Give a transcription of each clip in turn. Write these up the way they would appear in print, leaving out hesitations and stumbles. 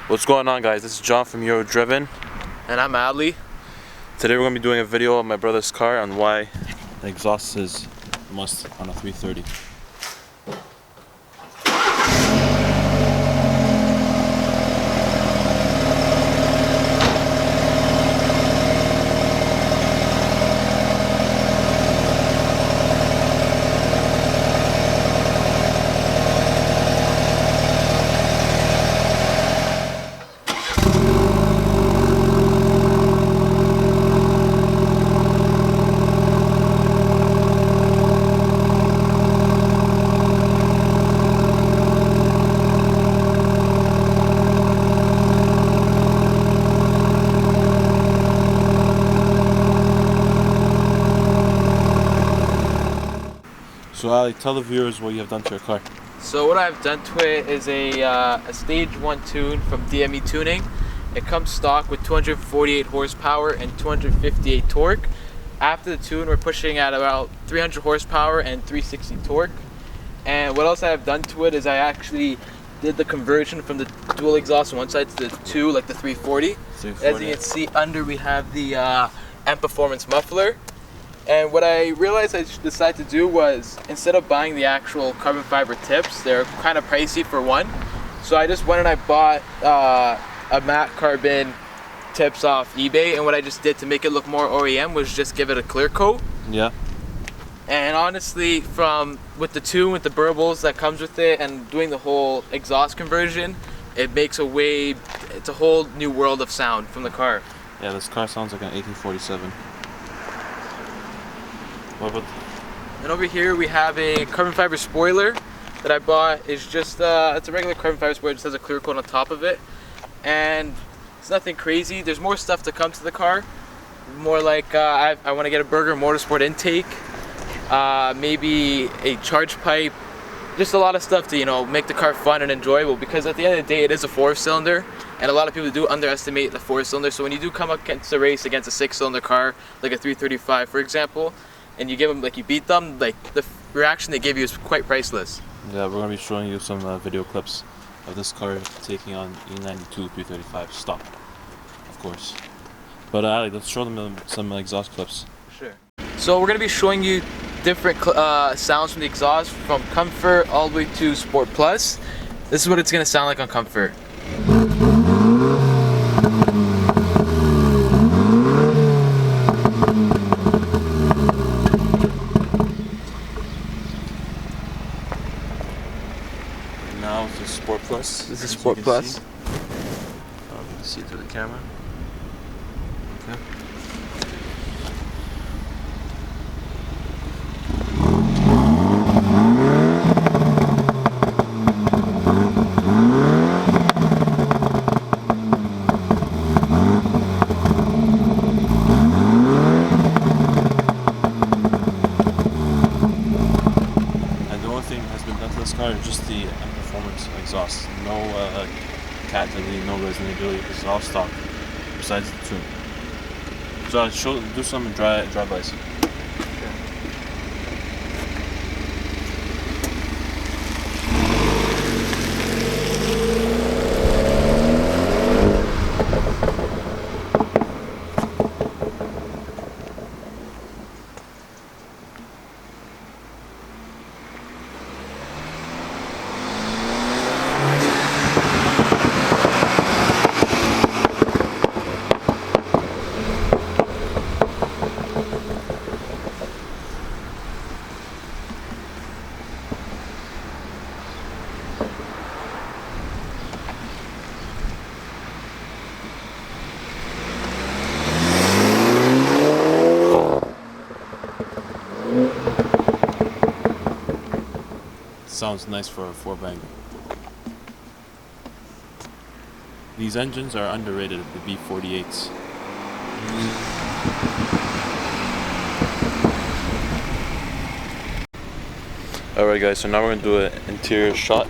What's going on, guys? This is John from Euro Driven. And I'm Ali. Today we're going to be doing a video of my brother's car on why the exhaust is a must on a 330. So Ali, tell the viewers what you have done to your car. So what I've done to it is a stage 1 tune from DME Tuning. It comes stock with 248 horsepower and 258 torque. After the tune, we're pushing at about 300 horsepower and 360 torque. And what else I have done to it is I actually did the conversion from the dual exhaust on one side to the two, like the 340. As you can see, under we have the M Performance muffler. And what I realized I decided to do was, instead of buying the actual carbon fiber tips, they're kind of pricey for one. So I just went and I bought a matte carbon tips off eBay, and what I just did to make it look more OEM was just give it a clear coat. Yeah. And honestly, with the tune, with the burbles that comes with it, and doing the whole exhaust conversion, it makes it's a whole new world of sound from the car. Yeah, this car sounds like an 1847. And over here we have a carbon fiber spoiler that I bought. It's just it's a regular carbon fiber spoiler, it just has a clear coat on top of it, and it's nothing crazy. There's more stuff to come to the car, more like I want to get a Burger Motorsport intake, maybe a charge pipe, just a lot of stuff to make the car fun and enjoyable, because at the end of the day it is a 4-cylinder, and a lot of people do underestimate the 4-cylinder. So when you do come up against a race against a 6-cylinder car like a 335 for example, and you beat them, like the reaction they give you is quite priceless. Yeah, we're going to be showing you some video clips of this car taking on E92 335 stock, of course. But Ali, let's show them some exhaust clips. Sure. So we're going to be showing you different sounds from the exhaust, from Comfort all the way to Sport Plus. This is what it's going to sound like on Comfort. Now this is Sport Plus. This is Sport Plus. You can see it through the camera. Okay. And the only thing that has been done to this car is just the performance exhaust. No cat delete, no resonability. This is all stock, besides the tune. So I'll do some drive-bys. Sounds nice for a 4-banger. These engines are underrated, the B48s. Alright guys, so now we're going to do an interior shot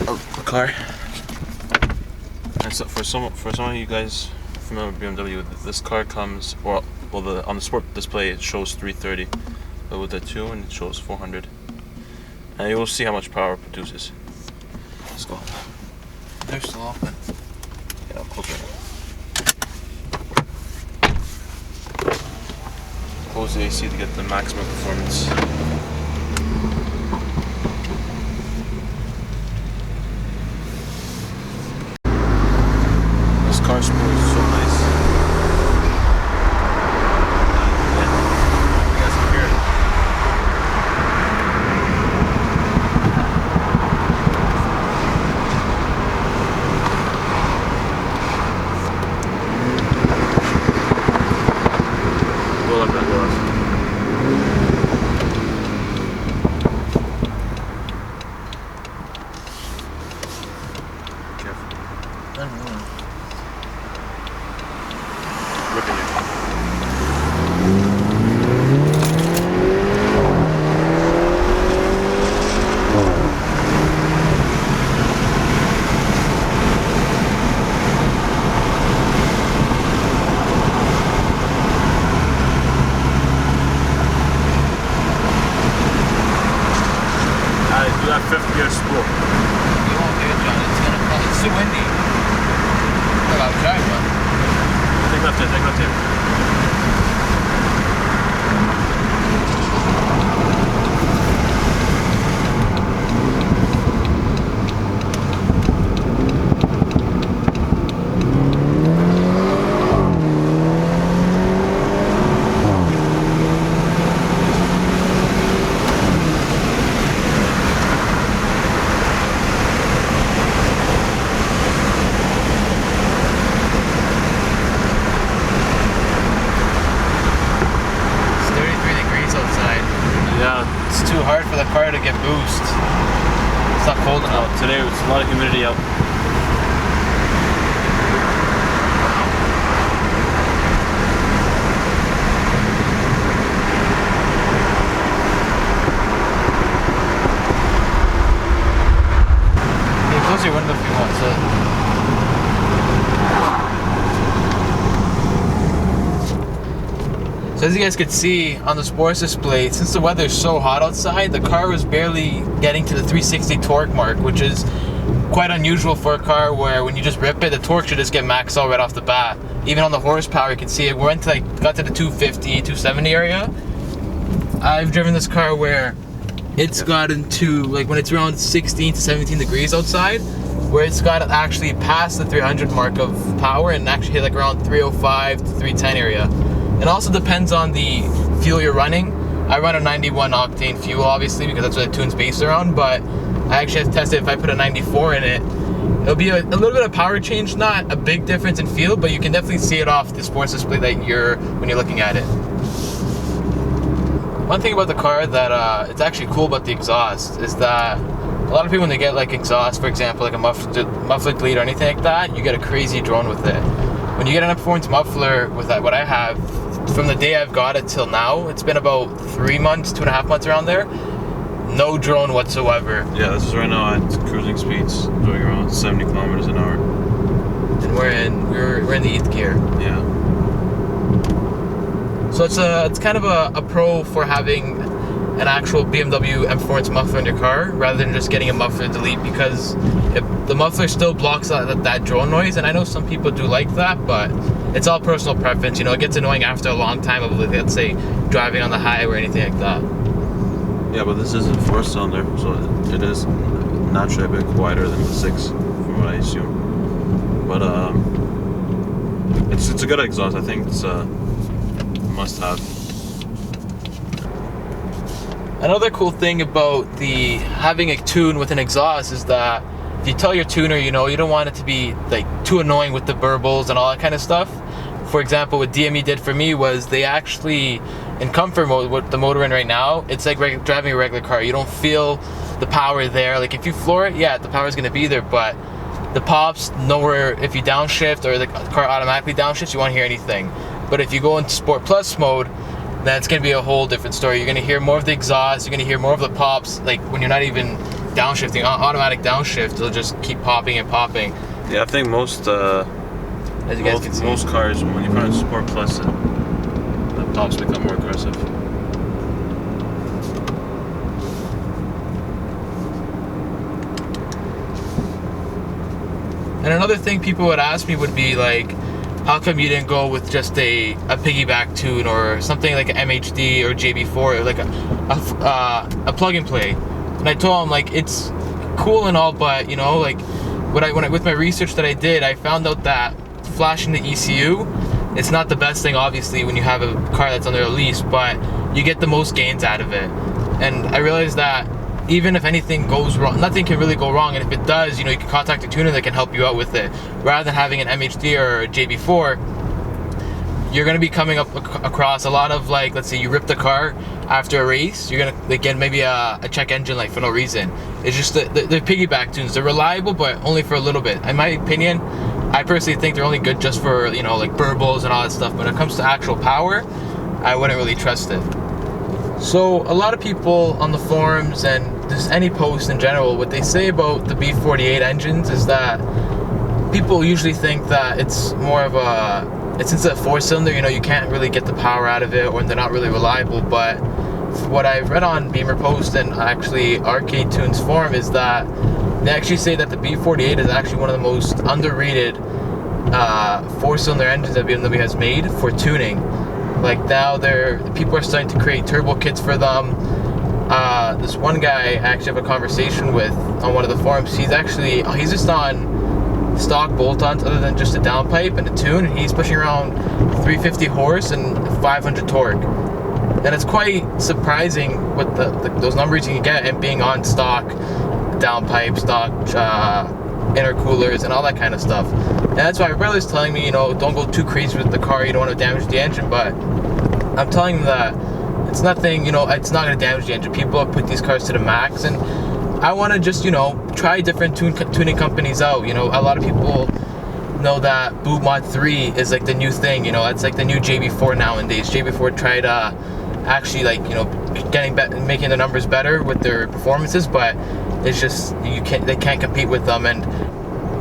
of the car. And so for some of you guys familiar with BMW, this car comes, on the sport display it shows 330, but with the tune it shows 400. And you will see how much power it produces. Let's go. They're still open. Yeah, I'll close it. Close the AC to get the maximum performance. This car spool is so nice. You guys can hear it. Roll up that glass. Look at you. Do that 50-year spool. You won't do it, John. It's too windy. Well, I'll try, but Take left here, take left here. it's too hard for the car to get boost. It's not cold enough. Today it's a lot of humidity out. You close your window if you want, so. So as you guys could see on the sports display, since the weather is so hot outside, the car was barely getting to the 360 torque mark, which is quite unusual for a car where when you just rip it, the torque should just get maxed out right off the bat. Even on the horsepower, you can see it went to got to the 250, 270 area. I've driven this car where it's gotten to when it's around 16 to 17 degrees outside, where it's got actually past the 300 mark of power and actually hit around 305 to 310 area. It also depends on the fuel you're running. I run a 91 octane fuel, obviously, because that's what the tune's based around, but I actually have to test it if I put a 94 in it. It'll be a little bit of power change, not a big difference in feel, but you can definitely see it off the sports display that when you're looking at it. One thing about the car that it's actually cool about the exhaust is that a lot of people, when they get exhaust, for example, like a muffler lead or anything like that, you get a crazy drone with it. When you get an performance muffler with what I have, from the day I've got it till now, it's been about 3 months, 2.5 months around there. No drone whatsoever. Yeah, this is right now at cruising speeds, doing around 70 kilometers an hour. And we're in the 8th gear. Yeah. So it's kind of a pro for having an actual BMW M Performance muffler in your car rather than just getting a muffler delete, because the muffler still blocks that drone noise, and I know some people do like that, but it's all personal preference. It gets annoying after a long time of, let's say, driving on the highway or anything like that. Yeah, but this isn't 4-cylinder, so it is naturally a bit quieter than the 6, from what I assume. But it's a good exhaust. I think it's a must-have. Another cool thing about having a tune with an exhaust is that if you tell your tuner, you don't want it to be too annoying with the burbles and all that kind of stuff. For example, what DME did for me was they actually, in comfort mode with the motor in right now, it's like driving a regular car. You don't feel the power there. If you floor it, yeah, the power is going to be there, but the pops nowhere. If you downshift or the car automatically downshifts, you won't hear anything. But if you go into Sport Plus mode, then it's going to be a whole different story. You're going to hear more of the exhaust, you're going to hear more of the pops, when you're not even downshifting. Automatic downshift, it'll just keep popping and popping. Yeah, I think most cars, when you put in Sport Plus, the pops become more aggressive. And another thing people would ask me would be like, how come you didn't go with just a piggyback tune or something like an MHD or JB4 or like a plug and play? And I told them like, it's cool and all, but you know, like with my research that I did, I found out that flashing the ECU, it's not the best thing obviously when you have a car that's under a lease, but you get the most gains out of it. And I realized that even if anything goes wrong, nothing can really go wrong, and if it does, you know, you can contact a tuner that can help you out with it. Rather than having an MHD or a JB4, you're going to be coming up across a lot of, like, let's say you rip the car after a race, you're going to get maybe a check engine light for no reason. It's just the piggyback tunes. They're reliable, but only for a little bit. In my opinion, I personally think they're only good just for, you know, like burbles and all that stuff. But when it comes to actual power, I wouldn't really trust it. So a lot of people on the forums and just any post in general, what they say about the B48 engines is that people usually think that it's more of since it's a 4-cylinder, you know, you can't really get the power out of it, or they're not really reliable. But what I've read on Beamer Post and actually Arcade Tunes forum is that they actually say that the B48 is actually one of the most underrated 4-cylinder engines that BMW has made for tuning. Like now people are starting to create turbo kits for them. This one guy I actually have a conversation with on one of the forums. He's just on stock bolt-ons other than just a downpipe and a tune, and he's pushing around 350 horse and 500 torque. And it's quite surprising what those numbers you can get and being on stock downpipe, stock intercoolers and all that kind of stuff. And that's why my brother's telling me, you know, don't go too crazy with the car, you don't want to damage the engine. But I'm telling him that it's nothing, you know, it's not going to damage the engine. People have put these cars to the max, and I want to just, you know, try different tuning companies out. You know, a lot of people know that BootMod 3 is like the new thing, you know, it's like the new JB4 nowadays. JB4 tried actually, like, you know, making the numbers better with their performances, but it's just they can't compete with them. And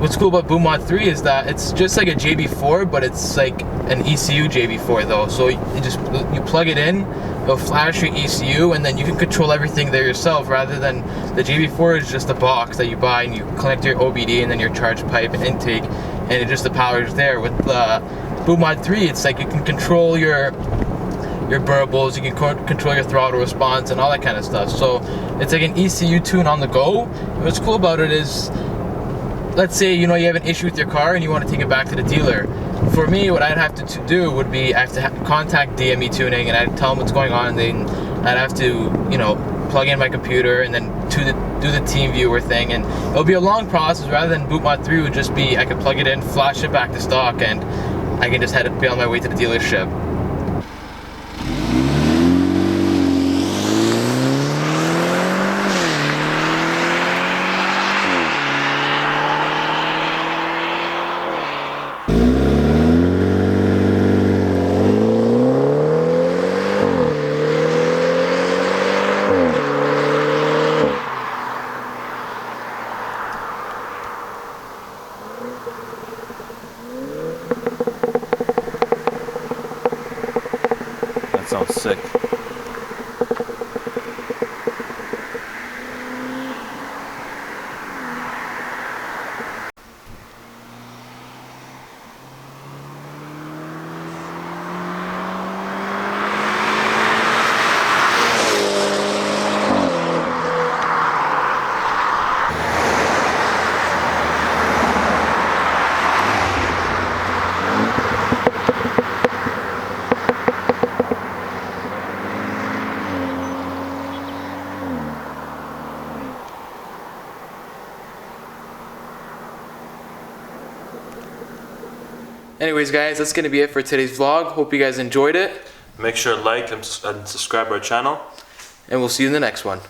what's cool about BootMod 3 is that it's just like a JB4, but it's like an ECU JB4 though. So you plug it in, it'll flash your ECU, and then you can control everything there yourself, rather than the JB4 is just a box that you buy and you connect your OBD and then your charge pipe and intake, and the power is there. With the BootMod 3, it's like you can control your burbles, you can control your throttle response and all that kind of stuff. So it's like an ECU tune on the go. And what's cool about it is, let's say, you know, you have an issue with your car and you want to take it back to the dealer. For me, what I'd have to do would be I have to contact DME Tuning, and I'd tell them what's going on, and then I'd have to, you know, plug in my computer and then do the team viewer thing, and it'll be a long process. Rather than BootMod 3 would just be I could plug it in, flash it back to stock, and I can just be on my way to the dealership. Sounds sick. Anyways guys, that's going to be it for today's vlog. Hope you guys enjoyed it. Make sure to like and subscribe our channel. And we'll see you in the next one.